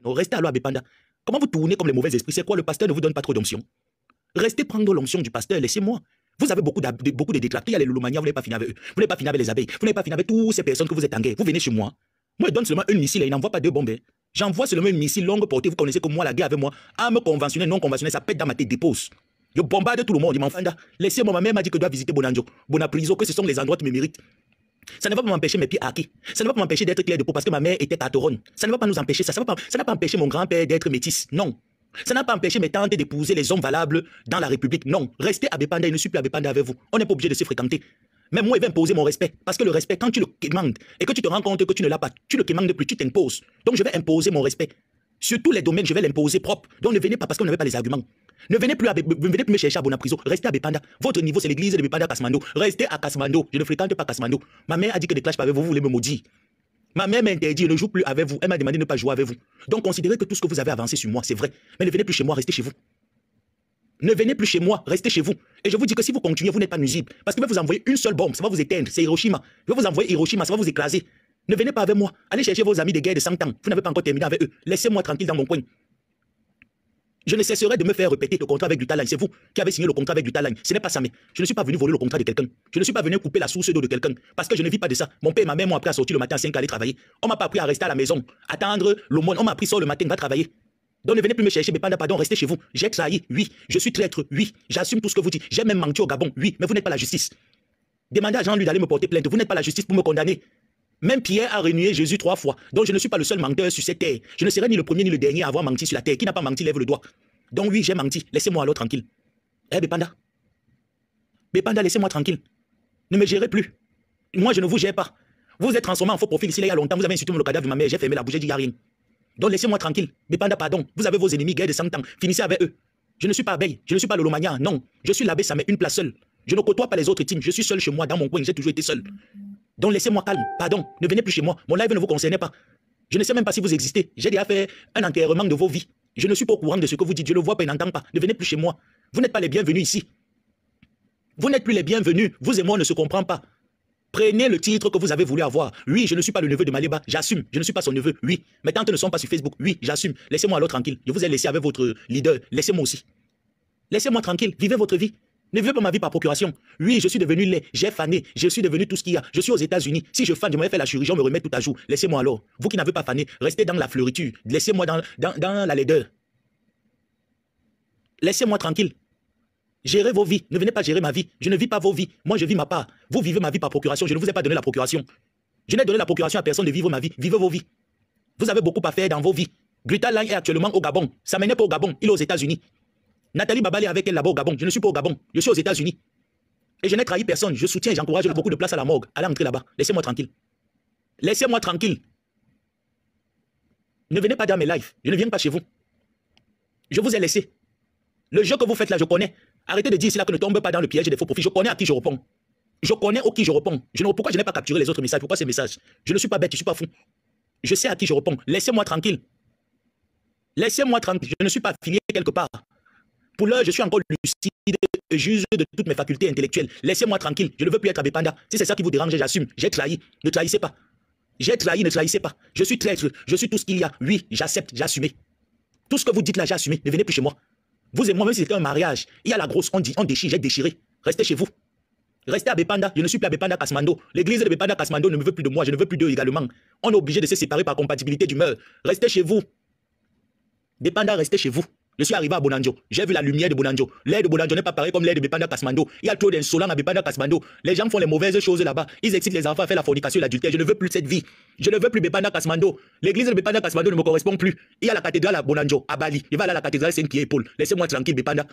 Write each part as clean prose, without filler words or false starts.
Non, restez alors à Bépanda. Comment vous tournez comme les mauvais esprits? C'est quoi? Le pasteur ne vous donne pas trop d'onction? Restez prendre l'onction du pasteur, laissez-moi. Vous avez beaucoup de détracteurs. Il y a les Lolomania, vous n'avez pas fini avec eux. Vous n'avez pas fini avec les abeilles. Vous n'avez pas fini avec toutes ces personnes que vous êtes en guerre. Vous venez chez moi. Moi, je donne seulement un missile et il n'envoie pas deux bombes. J'envoie seulement un missile longue portée. Vous connaissez que moi, la guerre avec moi, arme conventionnelle, non conventionnelle, ça pète dans ma tête, dépose. Je bombarde tout le monde. Il m'enfant. Laissez-moi, ma mère m'a dit que je dois visiter Bonanjo, Bonapriso, que ce sont les endroits qui me méritent. Ça ne va pas m'empêcher mes pieds acquis. Ça ne va pas m'empêcher d'être clair de peau parce que ma mère était catoronne. Ça ne va pas nous empêcher ça. Ça n'a pas empêché mon grand-père d'être métis. Non. Ça n'a pas empêché mes tantes d'épouser les hommes valables dans la République. Non. Restez à Bépanda, il ne suis plus à Bépanda avec vous. On n'est pas obligé de se fréquenter. Même moi, il va imposer mon respect. Parce que le respect, quand tu le quémandes et que tu te rends compte que tu ne l'as pas, tu le quémandes plus, tu t'imposes. Donc je vais imposer mon respect. Sur tous les domaines, je vais l'imposer propre. Donc ne venez pas parce qu'on n'avait pas les arguments. Ne venez plus me chercher à Bonapriso. Restez à Bépanda. Votre niveau, c'est l'église de Bépanda Kasmando. Restez à Kasmando. Je ne fréquente pas Kasmando. Ma mère a dit que ne clash pas avec vous, vous voulez me maudire. Ma mère m'interdit, je ne joue plus avec vous. Elle m'a demandé de ne pas jouer avec vous. Donc considérez que tout ce que vous avez avancé sur moi, c'est vrai. Mais ne venez plus chez moi, restez chez vous. Ne venez plus chez moi, restez chez vous. Et je vous dis que si vous continuez, vous n'êtes pas nuisible. Parce que je vais vous envoyer une seule bombe, ça va vous éteindre. C'est Hiroshima. Je vais vous envoyer Hiroshima, ça va vous écraser. Ne venez pas avec moi. Allez chercher vos amis de guerre de 100 ans. Vous n'avez pas encore terminé avec eux. Laissez-moi tranquille dans mon coin. Je ne cesserai de me faire répéter le contrat avec du talent. C'est vous qui avez signé le contrat avec du talent. Ce n'est pas ça, mais je ne suis pas venu voler le contrat de quelqu'un. Je ne suis pas venu couper la source d'eau de quelqu'un. Parce que je ne vis pas de ça. Mon père et ma mère m'ont appris à sortir le matin à 5 ans aller travailler. On m'a pas appris à rester à la maison, attendre l'aumône. On m'a appris sort le matin, va travailler. Donc ne venez plus me chercher, mais pardon, restez chez vous. J'ai trahi, oui. Je suis traître, oui. J'assume tout ce que vous dites. J'ai même menti au Gabon, oui. Mais vous n'êtes pas la justice. Demandez à Jean-Louis d'aller me porter plainte. Vous n'êtes pas la justice pour me condamner. Même Pierre a renié Jésus 3 fois. Donc je ne suis pas le seul menteur sur cette terre. Je ne serai ni le premier ni le dernier à avoir menti sur la terre. Qui n'a pas menti, lève le doigt. Donc oui, j'ai menti. Laissez-moi alors tranquille. Eh, Bépanda. Bépanda, laissez-moi tranquille. Ne me gérez plus. Moi, je ne vous gère pas. Vous êtes transformé en faux profil ici, il y a longtemps. Vous avez insulté le cadavre de ma mère. J'ai fermé la bouche, j'ai dit, il n'y a rien. Donc laissez-moi tranquille. Bépanda, pardon. Vous avez vos ennemis, guerre de 100 ans. Finissez avec eux. Je ne suis pas abeille. Je ne suis pas Lolomania. Non. Je suis l'abbé, ça met une place seule. Je ne côtoie pas les autres teams. Je suis seul chez moi, dans mon coin. J'ai toujours été seul. Donc laissez-moi calme. Pardon. Ne venez plus chez moi. Mon live ne vous concernait pas. Je ne sais même pas si vous existez. J'ai déjà fait un enterrement de vos vies. Je ne suis pas au courant de ce que vous dites. Je ne le vois pas et n'entends pas. Ne venez plus chez moi. Vous n'êtes pas les bienvenus ici. Vous n'êtes plus les bienvenus. Vous et moi, on ne se comprend pas. Prenez le titre que vous avez voulu avoir. Oui, je ne suis pas le neveu de Maléba. J'assume. Je ne suis pas son neveu. Oui. Mes tantes ne sont pas sur Facebook. Oui, j'assume. Laissez-moi alors tranquille. Je vous ai laissé avec votre leader. Laissez-moi aussi. Laissez-moi tranquille. Vivez votre vie. Ne vivez pas ma vie par procuration. Oui, je suis devenu laid. J'ai fané. Je suis devenu tout ce qu'il y a. Je suis aux États-Unis. Si je fane, je m'aurais fait la chirurgie, on me remet tout à jour. Laissez-moi alors. Vous qui n'avez pas fané, restez dans la fleuriture. Laissez-moi dans la laideur. Laissez-moi tranquille. Gérez vos vies. Ne venez pas gérer ma vie. Je ne vis pas vos vies. Moi, je vis ma part. Vous vivez ma vie par procuration. Je ne vous ai pas donné la procuration. Je n'ai donné la procuration à personne de vivre ma vie. Vivez vos vies. Vous avez beaucoup à faire dans vos vies. Grita Lang est actuellement au Gabon. Ça m'énerve pas au Gabon. Il est aux États-Unis. Nathalie Babali est avec elle là-bas au Gabon. Je ne suis pas au Gabon. Je suis aux États-Unis. Et je n'ai trahi personne. Je soutiens et j'encourage beaucoup de place à la morgue. Allez entrer là-bas. Laissez-moi tranquille. Laissez-moi tranquille. Ne venez pas dans mes lives. Je ne viens pas chez vous. Je vous ai laissé. Le jeu que vous faites là, je connais. Arrêtez de dire ici là que ne tombe pas dans le piège des faux profils. Je connais à qui je réponds. Je connais au qui je réponds. Pourquoi je n'ai pas capturé les autres messages? Pourquoi ces messages? Je ne suis pas bête, je ne suis pas fou. Je sais à qui je réponds. Laissez-moi tranquille. Laissez-moi tranquille. Je ne suis pas affilié quelque part. Pour l'heure, je suis encore lucide et juge de toutes mes facultés intellectuelles. Laissez-moi tranquille. Je ne veux plus être à Bépanda. Si c'est ça qui vous dérange, j'assume. J'ai trahi. Ne trahissez pas. J'ai trahi, ne trahissez pas. Je suis traître. Je suis tout ce qu'il y a. Oui, j'accepte, j'ai assumé. Tout ce que vous dites là, j'ai assumé. Ne venez plus chez moi. Vous et moi, même si c'était un mariage, il y a la grosse, on dit, on déchire, j'ai déchiré. Restez chez vous. Restez à Bépanda. Je ne suis plus à Bépanda Kasmando. L'église de Bépanda Kasmando ne me veut plus de moi. Je ne veux plus d'eux également. On est obligé de se séparer par compatibilité d'humeur. Restez chez vous. Bépanda, restez chez vous. Je suis arrivé à Bonanjo. J'ai vu la lumière de Bonanjo. L'air de Bonanjo n'est pas pareil comme l'air de Bépanda Kasmando. Il y a trop d'insolents à Bépanda Kasmando. Les gens font les mauvaises choses là-bas. Ils excitent les enfants à faire la fornication et l'adultère. Je ne veux plus de cette vie. Je ne veux plus Bépanda Kasmando. L'église de Bépanda Kasmando ne me correspond plus. Il y a la cathédrale à Bonanjo, à Bali. Il va aller à la cathédrale Saint-Pierre-et-Paul. Laissez-moi tranquille, Bépanda.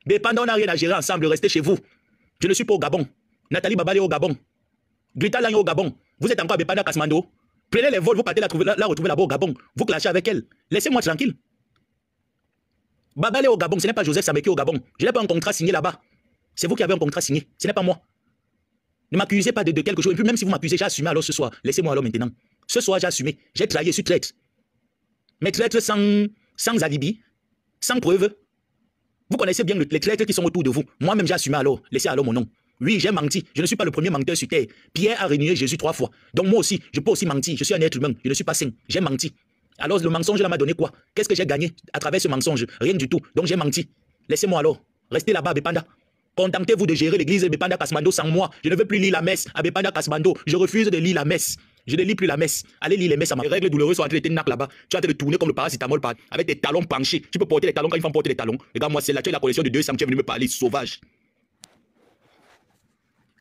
Bépanda, on n'a rien à gérer ensemble. Restez chez vous. Je ne suis pas au Gabon. Nathalie Babali est au Gabon. Grita Lang est au Gabon. Vous êtes encore à Bépanda Kasmando. Prenez les vols, vous partez la retrouver là-bas au Gabon. Vous clashez avec elle. Laissez-moi tranquille. Babali est au Gabon, ce n'est pas Joseph Sameki au Gabon. Je n'ai pas un contrat signé là-bas. C'est vous qui avez un contrat signé, ce n'est pas moi. Ne m'accusez pas de quelque chose. Et puis même si vous m'accusez, j'ai assumé alors ce soir. Laissez-moi alors maintenant. Ce soir, j'ai assumé. J'ai trahi, je suis traître. Mais traître sans alibi, sans preuve. Vous connaissez bien les traîtres qui sont autour de vous. Moi-même, j'ai assumé alors. Laissez alors mon nom. Oui, j'ai menti. Je ne suis pas le premier menteur sur terre. Pierre a renié Jésus 3 fois. Donc moi aussi, je peux aussi mentir. Je suis un être humain. Je ne suis pas saint. J'ai menti. Alors le mensonge là m'a donné quoi? Qu'est-ce que j'ai gagné à travers ce mensonge? Rien du tout. Donc j'ai menti. Laissez-moi alors. Restez là-bas, Bepanda. Contentez-vous de gérer l'église de Bepanda Kasmando sans moi. Je ne veux plus lire la messe à Bepanda Kasmando. Je refuse de lire la messe. Je ne lis plus la messe. Allez lire les messes à ma règles douloureuses sont en train de te knock là-bas. Tu es en train de tourner comme le paracétamol avec tes talons penchés. Tu peux porter les talons quand il faut porter les talons. Regarde-moi, c'est là, tu as la collection de 200, tu es venu me parler, sauvage.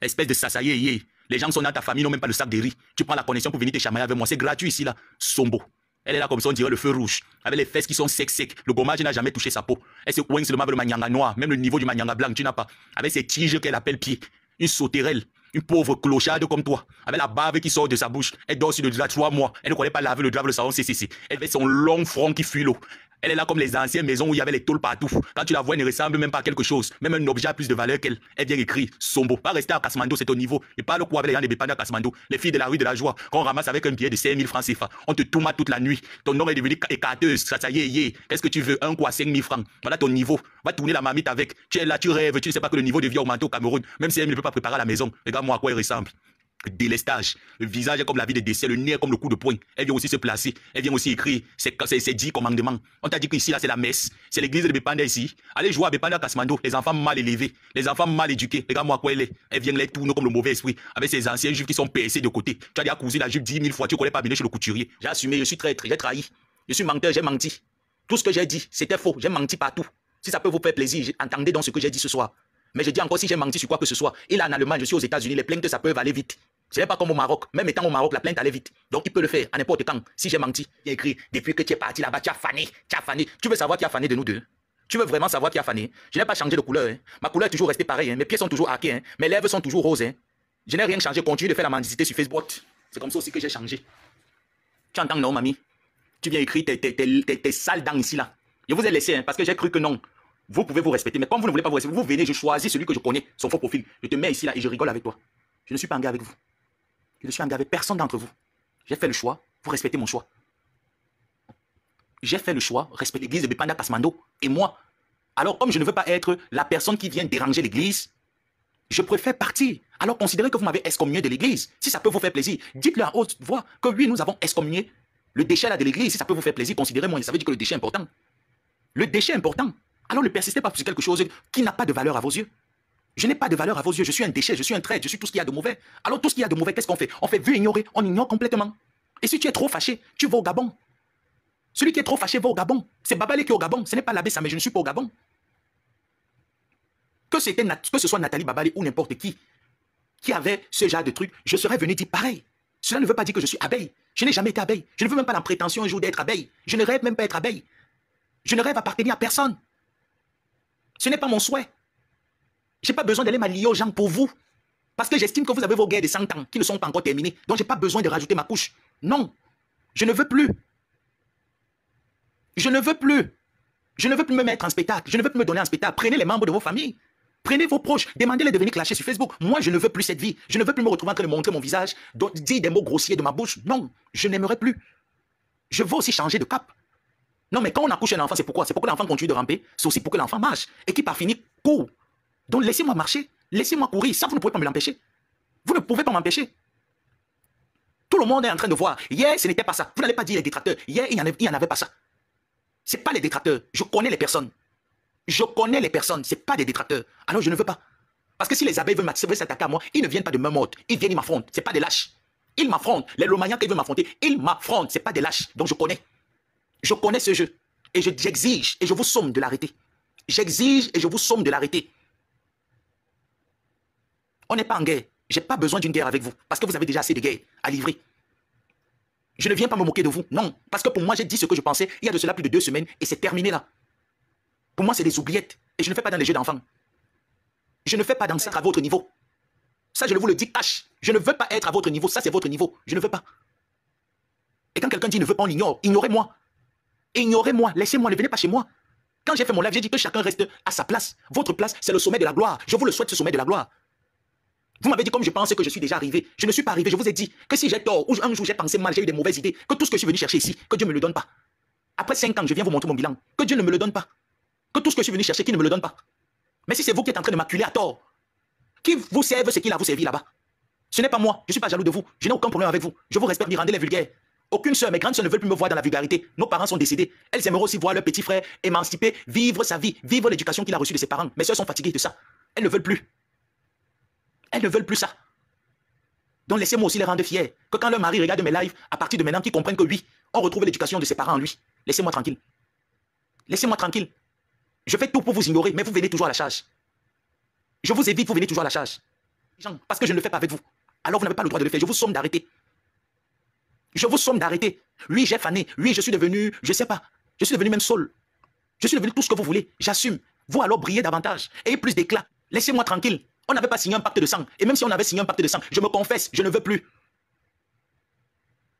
Espèce de sasaye. Les gens sont dans ta famille, n'ont même pas le sac de riz. Tu prends la connexion pour venir te chamailler avec moi. C'est gratuit ici, là. Sombo. Elle est là comme ça, on dirait le feu rouge. Avec les fesses qui sont secs. Le gommage n'a jamais touché sa peau. Elle se coince le manyanga noir. Même le niveau du manyanga blanc, tu n'as pas. Avec ces tiges qu'elle appelle pieds. Une sauterelle. Une pauvre clocharde comme toi. Avec la bave qui sort de sa bouche. Elle dort sur le drap 3 mois. Elle ne connaît pas laver le drap le salon CCC. Elle fait son long front qui fuit l'eau. Elle est là comme les anciennes maisons où il y avait les tôles partout. Quand tu la vois, elle ne ressemble même pas à quelque chose. Même un objet a plus de valeur qu'elle. Elle vient écrire Sombo. Pas rester à Kasmando, c'est au niveau. Et parle quoi avec les gens de Bepanda Kasmando. Les filles de la rue de la joie. Qu'on ramasse avec un billet de 5000 francs CFA. On te tourmente toute la nuit. Ton nom est devenu écarteuse. Ça y est. Qu'est-ce que tu veux? Un quoi, 5000 francs. Voilà ton niveau. Va tourner la marmite avec. Tu es là, tu rêves. Tu ne sais pas que le niveau de vie a augmenté au Cameroun. Même si elle ne peut pas préparer à la maison. Regarde-moi à quoi elle ressemble. Délestage. Le visage est comme la vie de décès, le nez est comme le coup de poing. Elle vient aussi se placer. Elle vient aussi écrire ses 10 commandements. On t'a dit qu'ici, là, c'est la messe. C'est l'église de Bepanda ici. Allez jouer à Bepanda Kasmando. Les enfants mal élevés. Les enfants mal éduqués. Regarde-moi à quoi elle est. Elle vient les tourner comme le mauvais esprit. Avec ses anciens juifs qui sont percés de côté. Tu as déjà cousu la jupe 10 000 fois. Tu ne connais pas venir chez le couturier. J'ai assumé, je suis traître, j'ai trahi. Je suis menteur, j'ai menti. Tout ce que j'ai dit, c'était faux. J'ai menti partout. Si ça peut vous faire plaisir, entendez donc ce que j'ai dit ce soir. Mais je dis encore, si j'ai menti sur quoi que ce soit, il est en Allemagne, je suis aux États-Unis, les plaintes, ça peut aller vite. Ce n'est pas comme au Maroc. Même étant au Maroc, la plainte allait vite. Donc il peut le faire à n'importe quand. Si j'ai menti, il y a écrit, depuis que tu es parti là-bas, tu as fané. Tu as fané. Tu veux savoir qui a fané de nous deux? Tu veux vraiment savoir qui a fané? Je n'ai pas changé de couleur. Hein. Ma couleur est toujours restée pareille. Hein. Mes pieds sont toujours hackés. Hein. Mes lèvres sont toujours roses. Hein. Je n'ai rien changé. Continue de faire la mendicité sur Facebook. C'est comme ça aussi que j'ai changé. Tu entends, non, mamie? Tu viens écrire tes sales dents ici, là. Je vous ai laissé, hein, parce que j'ai cru que non. Vous pouvez vous respecter. Mais comme vous ne voulez pas vous respecter, vous venez, je choisis celui que je connais, son faux profil. Je te mets ici, là, et je rigole avec toi. Je ne suis pas en gars avec vous. Je ne suis en gars avec personne d'entre vous. J'ai fait le choix, vous respectez mon choix. J'ai fait le choix, respecter l'église de Bepanda Kasmando. Et moi, alors comme je ne veux pas être la personne qui vient déranger l'église, je préfère partir. Alors considérez que vous m'avez excommunié de l'église. Si ça peut vous faire plaisir, dites-le à haute voix que oui, nous avons excommunié le déchet là de l'église. Si ça peut vous faire plaisir, considérez-moi. Ça veut dire que le déchet est important. Le déchet est important. Alors ne persistez pas sur quelque chose qui n'a pas de valeur à vos yeux. Je n'ai pas de valeur à vos yeux. Je suis un déchet, je suis un trait, je suis tout ce qu'il y a de mauvais. Alors tout ce qu'il y a de mauvais, qu'est-ce qu'on fait? On fait vu ignorer, on ignore complètement. Et si tu es trop fâché, tu vas au Gabon. Celui qui est trop fâché va au Gabon. C'est Babalé qui est au Gabon. Ce n'est pas l'abbé Samé, je ne suis pas au Gabon. Que ce soit Nathalie Babalé ou n'importe qui avait ce genre de truc, je serais venu dire pareil. Cela ne veut pas dire que je suis abeille. Je n'ai jamais été abeille. Je ne veux même pas la prétention un jour d'être abeille. Je ne rêve même pas être abeille. Je ne rêve appartenir à personne. Ce n'est pas mon souhait. Je n'ai pas besoin d'aller m'allier aux gens pour vous. Parce que j'estime que vous avez vos guerres de 100 ans qui ne sont pas encore terminées. Donc je n'ai pas besoin de rajouter ma couche. Non. Je ne veux plus. Je ne veux plus. Je ne veux plus me mettre en spectacle. Je ne veux plus me donner en spectacle. Prenez les membres de vos familles. Prenez vos proches. Demandez-les de venir clasher sur Facebook. Moi, je ne veux plus cette vie. Je ne veux plus me retrouver en train de montrer mon visage, dire des mots grossiers de ma bouche. Non. Je n'aimerais plus. Je veux aussi changer de cap. Non, mais quand on accouche un enfant, c'est pourquoi? C'est pour que l'enfant continue de ramper. C'est aussi pour que l'enfant marche. Et qui par finir court. Donc laissez-moi marcher. Laissez-moi courir. Ça, vous ne pouvez pas me l'empêcher. Vous ne pouvez pas m'empêcher. Tout le monde est en train de voir. Hier, ce n'était pas ça. Vous n'allez pas dire les détracteurs. Hier, il n'y en avait pas ça. Ce n'est pas les détracteurs. Je connais les personnes. Je connais les personnes. Ce n'est pas des détracteurs. Alors je ne veux pas. Parce que si les abeilles veulent s'attaquer à moi, ils ne viennent pas de me mordre. Ils viennent, ils m'affrontent. Ce n'est pas des lâches. Ils m'affrontent. Les Lomaniens qui veulent m'affronter, ils m'affrontent. Ce n'est pas des lâches. Donc je connais. Je connais ce jeu. Et j'exige et je vous somme de l'arrêter. J'exige et je vous somme de l'arrêter. On n'est pas en guerre. Je n'ai pas besoin d'une guerre avec vous. Parce que vous avez déjà assez de guerres à livrer. Je ne viens pas me moquer de vous. Non. Parce que pour moi, j'ai dit ce que je pensais il y a de cela plus de 2 semaines et c'est terminé là. Pour moi, c'est des oubliettes. Et je ne fais pas dans les jeux d'enfants. Je ne fais pas dans ça à votre niveau. Ça, je vous le dis cash. Je ne veux pas être à votre niveau. Ça, c'est votre niveau. Je ne veux pas. Et quand quelqu'un dit ne veut pas, on l'ignore. Ignorez-moi. Ignorez-moi. Laissez-moi. Ne venez pas chez moi. Quand j'ai fait mon live, j'ai dit que chacun reste à sa place. Votre place, c'est le sommet de la gloire. Je vous le souhaite, ce sommet de la gloire. Vous m'avez dit comme je pensais que je suis déjà arrivé. Je ne suis pas arrivé. Je vous ai dit que si j'ai tort ou un jour j'ai pensé mal, j'ai eu des mauvaises idées, que tout ce que je suis venu chercher ici, que Dieu ne me le donne pas. Après 5 ans, je viens vous montrer mon bilan. Que Dieu ne me le donne pas. Que tout ce que je suis venu chercher, qu'il ne me le donne pas. Mais si c'est vous qui êtes en train de m'acculer à tort, qui vous serve ce qu'il a vous servi là-bas? Ce n'est pas moi. Je ne suis pas jaloux de vous. Je n'ai aucun problème avec vous. Je vous respecte, ni rendez les vulgaires. Aucune sœur, mes grandes sœurs ne veulent plus me voir dans la vulgarité. Nos parents sont décédés. Elles aimeraient aussi voir leur petit frère émancipé, vivre sa vie, vivre l'éducation qu'il a reçue de ses parents. Mes sœurs sont fatiguées de ça. Elles ne veulent plus. Elles ne veulent plus ça. Donc laissez-moi aussi les rendre fiers. Que quand leur mari regarde mes lives, à partir de maintenant, qu'ils comprennent que oui, on retrouve l'éducation de ses parents en lui. Laissez-moi tranquille. Laissez-moi tranquille. Je fais tout pour vous ignorer, mais vous venez toujours à la charge. Je vous évite, vous venez toujours à la charge. Parce que je ne le fais pas avec vous. Alors vous n'avez pas le droit de le faire. Je vous somme d'arrêter. Je vous somme d'arrêter. Oui, j'ai fané. Oui, je suis devenu, je ne sais pas. Je suis devenu même Saul. Je suis devenu tout ce que vous voulez. J'assume. Vous alors brillez davantage. Ayez plus d'éclat. Laissez-moi tranquille. On n'avait pas signé un pacte de sang. Et même si on avait signé un pacte de sang, je me confesse, je ne veux plus.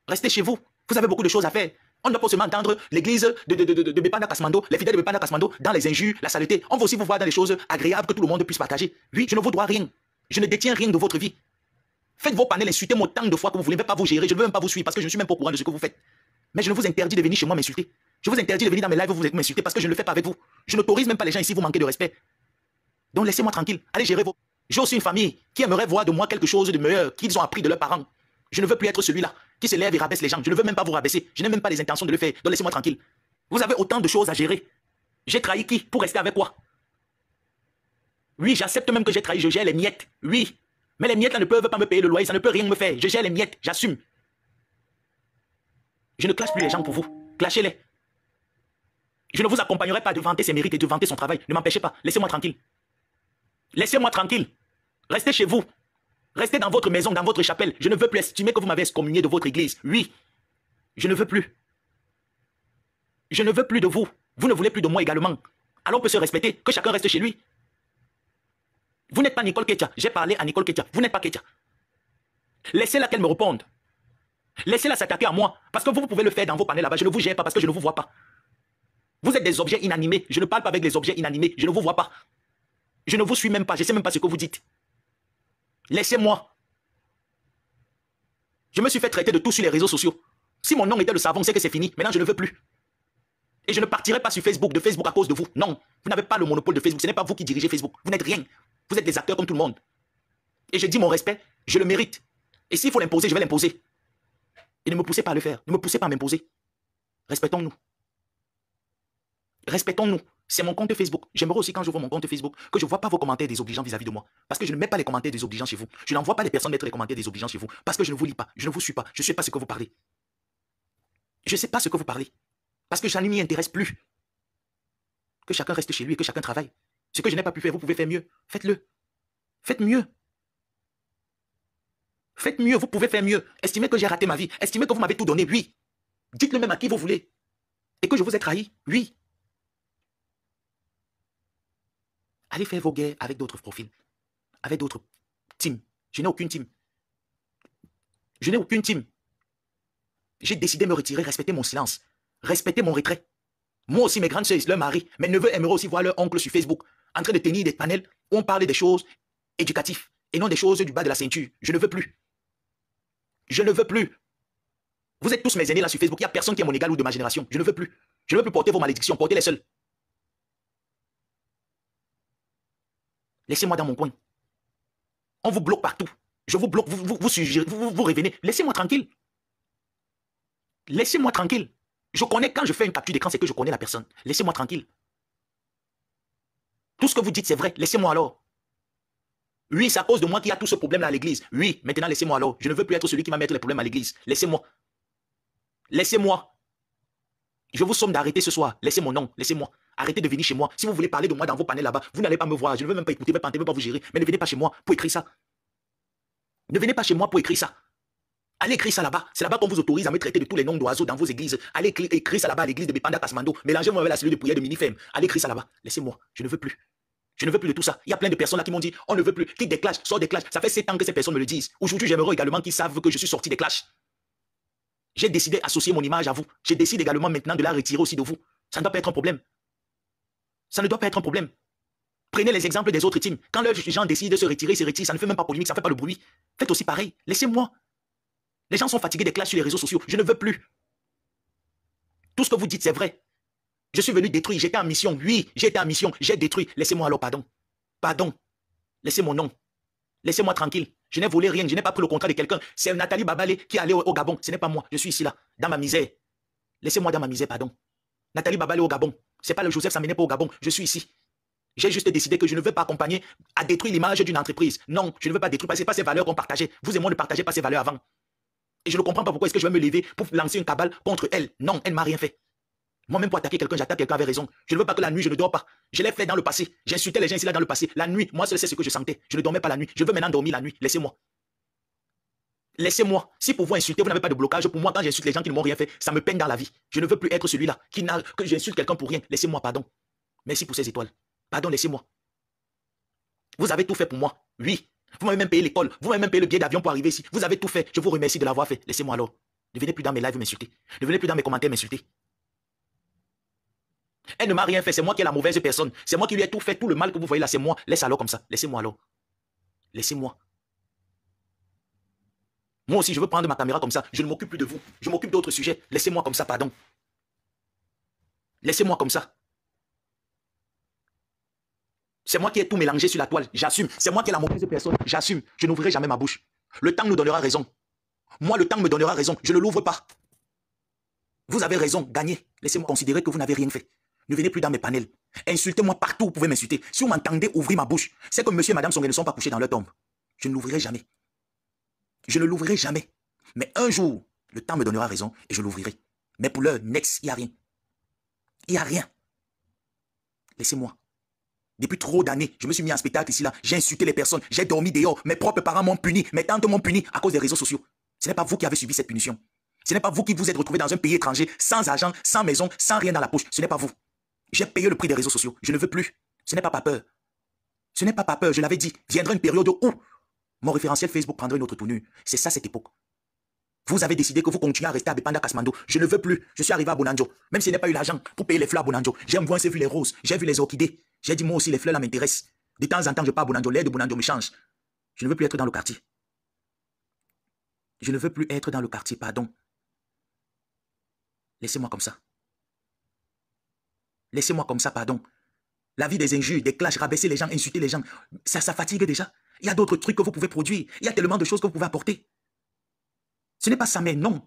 Restez chez vous. Vous avez beaucoup de choses à faire. On ne doit pas seulement entendre l'église de Bepanda Kasmando, les fidèles de Bepanda Kasmando, dans les injures, la saleté. On veut aussi vous voir dans les choses agréables que tout le monde puisse partager. Oui, je ne vous dois rien. Je ne détiens rien de votre vie. Faites vos panels, insultez-moi autant de fois que vous voulez. Je ne vais pas vous gérer, je ne veux même pas vous suivre parce que je ne suis même pas au courant de ce que vous faites. Mais je ne vous interdis de venir chez moi m'insulter. Je vous interdis de venir dans mes lives vous m'insulter parce que je ne le fais pas avec vous. Je n'autorise même pas les gens ici vous manquer de respect. Donc laissez-moi tranquille. Allez gérer vos... J'ai aussi une famille qui aimerait voir de moi quelque chose de meilleur qu'ils ont appris de leurs parents. Je ne veux plus être celui-là qui se lève et rabaisse les gens. Je ne veux même pas vous rabaisser. Je n'ai même pas les intentions de le faire. Donc laissez-moi tranquille. Vous avez autant de choses à gérer. J'ai trahi qui pour rester avec quoi? Oui, j'accepte même que j'ai trahi. Je gère les miettes. Oui. Mais les miettes là ne peuvent pas me payer le loyer. Ça ne peut rien me faire. Je gère les miettes. J'assume. Je ne clash plus les gens pour vous. Clashez-les. Je ne vous accompagnerai pas de vanter ses mérites et de vanter son travail. Ne m'empêchez pas. Laissez-moi tranquille. Laissez-moi tranquille. Restez chez vous. Restez dans votre maison, dans votre chapelle. Je ne veux plus estimer que vous m'avez excommunié de votre église. Oui. Je ne veux plus. Je ne veux plus de vous. Vous ne voulez plus de moi également. Alors on peut se respecter. Que chacun reste chez lui. Vous n'êtes pas Nicole Ketia. J'ai parlé à Nicole Ketia. Vous n'êtes pas Ketia. Laissez-la qu'elle me réponde. Laissez-la s'attaquer à moi. Parce que vous pouvez le faire dans vos panels là-bas. Je ne vous gère pas parce que je ne vous vois pas. Vous êtes des objets inanimés. Je ne parle pas avec les objets inanimés. Je ne vous vois pas. Je ne vous suis même pas. Je ne sais même pas ce que vous dites. Laissez-moi. Je me suis fait traiter de tout sur les réseaux sociaux. Si mon nom était le savon, c'est que c'est fini. Maintenant, je ne veux plus. Et je ne partirai pas sur Facebook, de Facebook à cause de vous. Non, vous n'avez pas le monopole de Facebook. Ce n'est pas vous qui dirigez Facebook. Vous n'êtes rien. Vous êtes des acteurs comme tout le monde. Et je dis mon respect, je le mérite. Et s'il faut l'imposer, je vais l'imposer. Et ne me poussez pas à le faire. Ne me poussez pas à m'imposer. Respectons-nous. Respectons-nous. C'est mon compte Facebook. J'aimerais aussi quand je vois mon compte Facebook que je ne vois pas vos commentaires désobligeants vis-à-vis de moi. Parce que je ne mets pas les commentaires désobligeants chez vous. Je n'envoie pas les personnes mettre les commentaires désobligeants chez vous. Parce que je ne vous lis pas. Je ne vous suis pas. Je ne sais pas ce que vous parlez. Je ne sais pas ce que vous parlez. Parce que ça ne m'y intéresse plus. Que chacun reste chez lui et que chacun travaille. Ce que je n'ai pas pu faire, vous pouvez faire mieux. Faites-le. Faites mieux. Faites mieux, vous pouvez faire mieux. Estimez que j'ai raté ma vie. Estimez que vous m'avez tout donné, oui. Dites-le même à qui vous voulez. Et que je vous ai trahi, oui. Allez faire vos guerres avec d'autres profils. Avec d'autres teams. Je n'ai aucune team. Je n'ai aucune team. J'ai décidé de me retirer, respecter mon silence. Respecter mon retrait. Moi aussi, mes grandes sœurs, leur mari, mes neveux aimeraient aussi voir leur oncle sur Facebook en train de tenir des panels où on parle des choses éducatives et non des choses du bas de la ceinture. Je ne veux plus. Je ne veux plus. Vous êtes tous mes aînés là sur Facebook. Il n'y a personne qui est mon égal ou de ma génération. Je ne veux plus. Je ne veux plus porter vos malédictions. Portez-les seuls. Laissez-moi dans mon coin. On vous bloque partout. Je vous bloque, vous revenez. Laissez-moi tranquille. Laissez-moi tranquille. Je connais quand je fais une capture d'écran, c'est que je connais la personne. Laissez-moi tranquille. Tout ce que vous dites, c'est vrai. Laissez-moi alors. Oui, c'est à cause de moi qu'il y a tout ce problème-là à l'église. Oui, maintenant laissez-moi alors. Je ne veux plus être celui qui va mettre les problèmes à l'église. Laissez-moi. Laissez-moi. Je vous somme d'arrêter ce soir. Laissez mon nom. Laissez-moi. Arrêtez de venir chez moi. Si vous voulez parler de moi dans vos panels là-bas, vous n'allez pas me voir. Je ne veux même pas écouter, je ne veux pas vous gérer. Mais ne venez pas chez moi pour écrire ça. Ne venez pas chez moi pour écrire ça. Allez écrire ça là-bas. C'est là-bas qu'on vous autorise à me traiter de tous les noms d'oiseaux dans vos églises. Allez écrire ça là-bas à l'église de Bepanda Kasmando. Mélangez-moi avec la cellule de prière de Minifem. Allez écrire ça là-bas. Laissez-moi. Je ne veux plus. Je ne veux plus de tout ça. Il y a plein de personnes là qui m'ont dit on ne veut plus. Quitte des clashs, sort des clashs. Ça fait 7 ans que ces personnes me le disent. Aujourd'hui, j'aimerais également qu'ils savent que je suis sorti des clashs. J'ai décidé d'associer mon image à vous. Je décide également maintenant de la retirer aussi de vous. Ça ne doit pas être un problème. Ça ne doit pas être un problème. Prenez les exemples des autres teams. Quand leurs gens décident de se retirer, ils se retirent. Ça ne fait même pas polémique, ça ne fait pas le bruit. Faites aussi pareil. Laissez-moi. Les gens sont fatigués des clashs sur les réseaux sociaux. Je ne veux plus. Tout ce que vous dites, c'est vrai. Je suis venu détruire. J'étais en mission. Oui, j'étais en mission. J'ai détruit. Laissez-moi alors, pardon. Pardon. Laissez mon nom. Laissez-moi tranquille. Je n'ai volé rien, je n'ai pas pris le contrat de quelqu'un. C'est Nathalie Babalé qui est allée au Gabon. Ce n'est pas moi, je suis ici là, dans ma misère. Laissez-moi dans ma misère, pardon. Nathalie Babalé au Gabon. Ce n'est pas le Joseph Samené au Gabon, je suis ici. J'ai juste décidé que je ne veux pas accompagner à détruire l'image d'une entreprise. Non, je ne veux pas détruire, parce que ce n'est pas ces valeurs qu'on partageait. Vous et moi ne partagez pas ces valeurs avant. Et je ne comprends pas pourquoi est-ce que je vais me lever pour lancer une cabale contre elle. Non, elle ne m'a rien fait. Moi-même, pour attaquer quelqu'un, j'attaque quelqu'un avec raison. Je ne veux pas que la nuit, je ne dors pas. Je l'ai fait dans le passé. J'insultais les gens ici là dans le passé. La nuit, moi, c'est ce que je sentais. Je ne dormais pas la nuit. Je veux maintenant dormir la nuit. Laissez-moi. Laissez-moi. Si pour vous insulter, vous n'avez pas de blocage, pour moi, quand j'insulte les gens qui ne m'ont rien fait, ça me peine dans la vie. Je ne veux plus être celui-là que j'insulte quelqu'un pour rien. Laissez-moi, pardon. Merci pour ces étoiles. Pardon, laissez-moi. Vous avez tout fait pour moi. Oui. Vous m'avez même payé l'école. Vous m'avez même payé le billet d'avion pour arriver ici. Vous avez tout fait. Je vous remercie de l'avoir fait. Laissez-moi alors. Ne venez plus dans mes lives m'insulter. Ne venez plus dans mes commentaires m'insulter. Elle ne m'a rien fait, c'est moi qui est la mauvaise personne. C'est moi qui lui ai tout fait, tout le mal que vous voyez là, c'est moi. Laisse alors comme ça. Laissez-moi alors. Laissez-moi. Moi aussi, je veux prendre ma caméra comme ça. Je ne m'occupe plus de vous. Je m'occupe d'autres sujets. Laissez-moi comme ça, pardon. Laissez-moi comme ça. C'est moi qui ai tout mélangé sur la toile. J'assume. C'est moi qui est la mauvaise personne. J'assume. Je n'ouvrirai jamais ma bouche. Le temps nous donnera raison. Moi, le temps me donnera raison. Je ne l'ouvre pas. Vous avez raison. Gagnez. Laissez-moi considérer que vous n'avez rien fait. Ne venez plus dans mes panels. Insultez-moi partout, vous pouvez m'insulter. Si vous m'entendez ouvrir ma bouche, c'est que monsieur et madame Songé ne sont pas couchés dans leur tombe. Je ne l'ouvrirai jamais. Je ne l'ouvrirai jamais. Mais un jour, le temps me donnera raison et je l'ouvrirai. Mais pour l'heure, next, il n'y a rien. Il n'y a rien. Laissez-moi. Depuis trop d'années, je me suis mis en spectacle ici là. J'ai insulté les personnes. J'ai dormi dehors. Mes propres parents m'ont puni. Mes tantes m'ont puni à cause des réseaux sociaux. Ce n'est pas vous qui avez subi cette punition. Ce n'est pas vous qui vous êtes retrouvé dans un pays étranger, sans argent, sans maison, sans rien dans la poche. Ce n'est pas vous. J'ai payé le prix des réseaux sociaux. Je ne veux plus. Ce n'est pas par peur. Ce n'est pas par peur, je l'avais dit. Viendra une période où mon référentiel Facebook prendra une autre tournure. C'est ça cette époque. Vous avez décidé que vous continuez à rester à Bepanda Kasmando. Je ne veux plus. Je suis arrivé à Bonanjo. Même s'il n'y a pas eu l'argent pour payer les fleurs à Bonanjo. J'ai vu les roses. J'ai vu les orchidées. J'ai dit moi aussi les fleurs là m'intéressent. De temps en temps je pars à Bonanjo. L'air de Bonanjo me change. Je ne veux plus être dans le quartier. Je ne veux plus être dans le quartier, pardon. Laissez-moi comme ça. Laissez-moi comme ça, pardon. La vie des injures, des clashs, rabaisser les gens, insulter les gens, ça fatigue déjà. Il y a d'autres trucs que vous pouvez produire. Il y a tellement de choses que vous pouvez apporter. Ce n'est pas ça, mais non.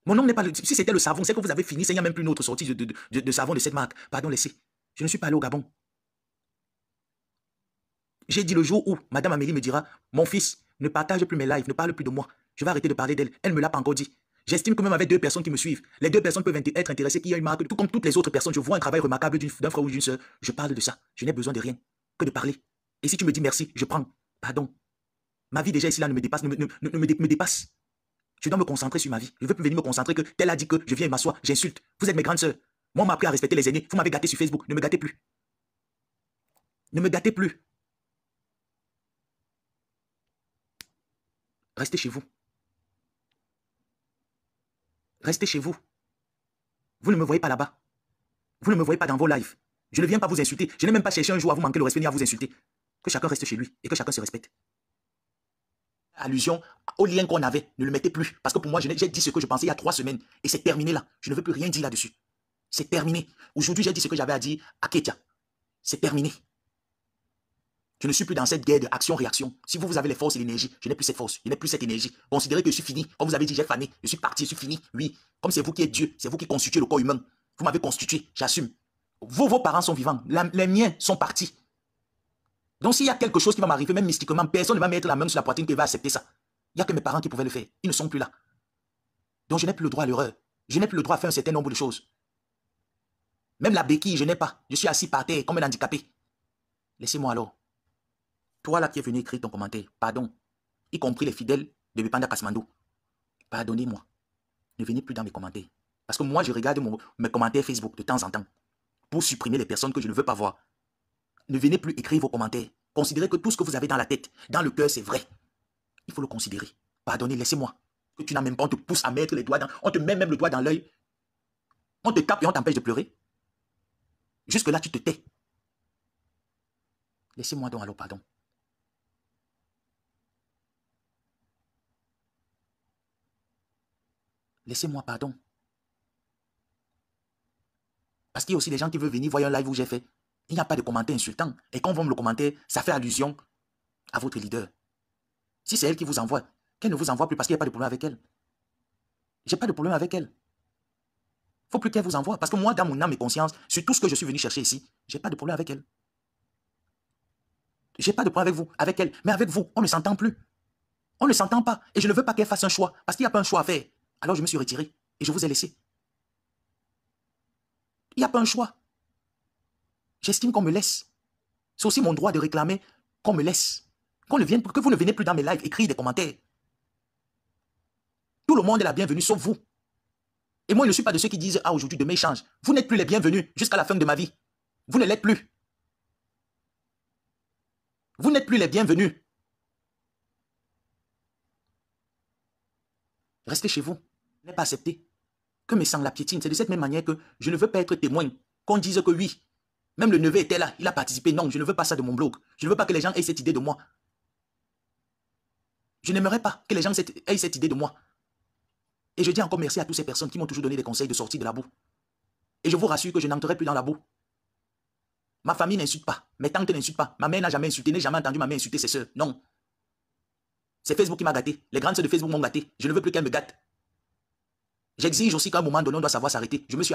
Mon nom n'est pas... Si c'était le savon, c'est que vous avez fini. Il n'y a même plus une autre sortie de savon de cette marque. Pardon, laissez. Je ne suis pas allé au Gabon. J'ai dit le jour où Madame Amélie me dira, mon fils, ne partage plus mes lives, ne parle plus de moi. Je vais arrêter de parler d'elle. Elle ne me l'a pas encore dit. J'estime que même avec 2 personnes qui me suivent, les 2 personnes peuvent être intéressées, qu'il y a une marque, tout comme toutes les autres personnes. Je vois un travail remarquable d'un frère ou d'une soeur. Je parle de ça. Je n'ai besoin de rien que de parler. Et si tu me dis merci, je prends. Pardon. Ma vie déjà ici là ne me dépasse, me dépasse. Je dois me concentrer sur ma vie. Je ne veux plus venir me concentrer que tel a dit que je viens m'asseoir, j'insulte. Vous êtes mes grandes sœurs. Moi, on m'a appris à respecter les aînés. Vous m'avez gâté sur Facebook. Ne me gâtez plus. Ne me gâtez plus. Restez chez vous. Restez chez vous. Vous ne me voyez pas là-bas. Vous ne me voyez pas dans vos lives. Je ne viens pas vous insulter. Je n'ai même pas cherché un jour à vous manquer le respect ni à vous insulter. Que chacun reste chez lui et que chacun se respecte. Allusion au lien qu'on avait, ne le mettez plus. Parce que pour moi, j'ai dit ce que je pensais il y a 3 semaines. Et c'est terminé là. Je ne veux plus rien dire là-dessus. C'est terminé. Aujourd'hui, j'ai dit ce que j'avais à dire à Ketia. C'est terminé. Je ne suis plus dans cette guerre d'action-réaction. Si vous avez les forces et l'énergie, je n'ai plus cette force, je n'ai plus cette énergie. Considérez que je suis fini. Comme vous avez dit, j'ai fané, je suis parti, je suis fini. Oui, comme c'est vous qui êtes Dieu, c'est vous qui constituez le corps humain. Vous m'avez constitué, j'assume. Vos parents sont vivants, les miens sont partis. Donc s'il y a quelque chose qui va m'arriver, même mystiquement, personne ne va mettre la main sur la poitrine qui va accepter ça. Il n'y a que mes parents qui pouvaient le faire. Ils ne sont plus là. Donc je n'ai plus le droit à l'erreur. Je n'ai plus le droit à faire un certain nombre de choses. Même la béquille, je n'ai pas. Je suis assis par terre comme un handicapé. Laissez-moi alors. Toi là qui es venu écrire ton commentaire, pardon, y compris les fidèles de Bepanda Kasmando, pardonnez-moi. Ne venez plus dans mes commentaires. Parce que moi, je regarde mes commentaires Facebook de temps en temps pour supprimer les personnes que je ne veux pas voir. Ne venez plus écrire vos commentaires. Considérez que tout ce que vous avez dans la tête, dans le cœur, c'est vrai. Il faut le considérer. Pardonnez, laissez-moi. Que tu n'as même pas, on te pousse à mettre les doigts dans... On te met même le doigt dans l'œil. On te tape et on t'empêche de pleurer. Jusque là, tu te tais. Laissez-moi donc alors, pardon. Laissez-moi, pardon. Parce qu'il y a aussi des gens qui veulent venir voir un live où j'ai fait. Il n'y a pas de commentaires insultants. Et quand on voit le commentaire, ça fait allusion à votre leader. Si c'est elle qui vous envoie, qu'elle ne vous envoie plus parce qu'il n'y a pas de problème avec elle. J'ai pas de problème avec elle. Faut plus qu'elle vous envoie. Parce que moi, dans mon âme et conscience, sur tout ce que je suis venu chercher ici, j'ai pas de problème avec elle. J'ai pas de problème avec vous, avec elle. Mais avec vous, on ne s'entend plus. On ne s'entend pas. Et je ne veux pas qu'elle fasse un choix. Parce qu'il n'y a pas un choix à faire. Alors je me suis retiré. Et je vous ai laissé. Il n'y a pas un choix. J'estime qu'on me laisse. C'est aussi mon droit de réclamer qu'on me laisse. Que vous ne venez plus dans mes lives écrire des commentaires. Tout le monde est la bienvenue, sauf vous. Et moi, je ne suis pas de ceux qui disent « Ah, aujourd'hui, demain, change ». Vous n'êtes plus les bienvenus jusqu'à la fin de ma vie. Vous ne l'êtes plus. Vous n'êtes plus les bienvenus. Restez chez vous. Je n'ai pas accepté que mes sangs la piétinent. C'est de cette même manière que je ne veux pas être témoin. Qu'on dise que oui, même le neveu était là, il a participé. Non, je ne veux pas ça de mon blog. Je ne veux pas que les gens aient cette idée de moi. Je n'aimerais pas que les gens aient cette idée de moi. Et je dis encore merci à toutes ces personnes qui m'ont toujours donné des conseils de sortie de la boue. Et je vous rassure que je n'entrerai plus dans la boue. Ma famille n'insulte pas. Mes tantes n'insultent pas. Ma mère n'a jamais insulté, n'a jamais entendu ma mère insulter ses soeurs. Non. C'est Facebook qui m'a gâté. Les grandes sœurs de Facebook m'ont gâté. Je ne veux plus qu'elles me gâtent. J'exige aussi qu'à un moment donné, on doit savoir s'arrêter. Je me suis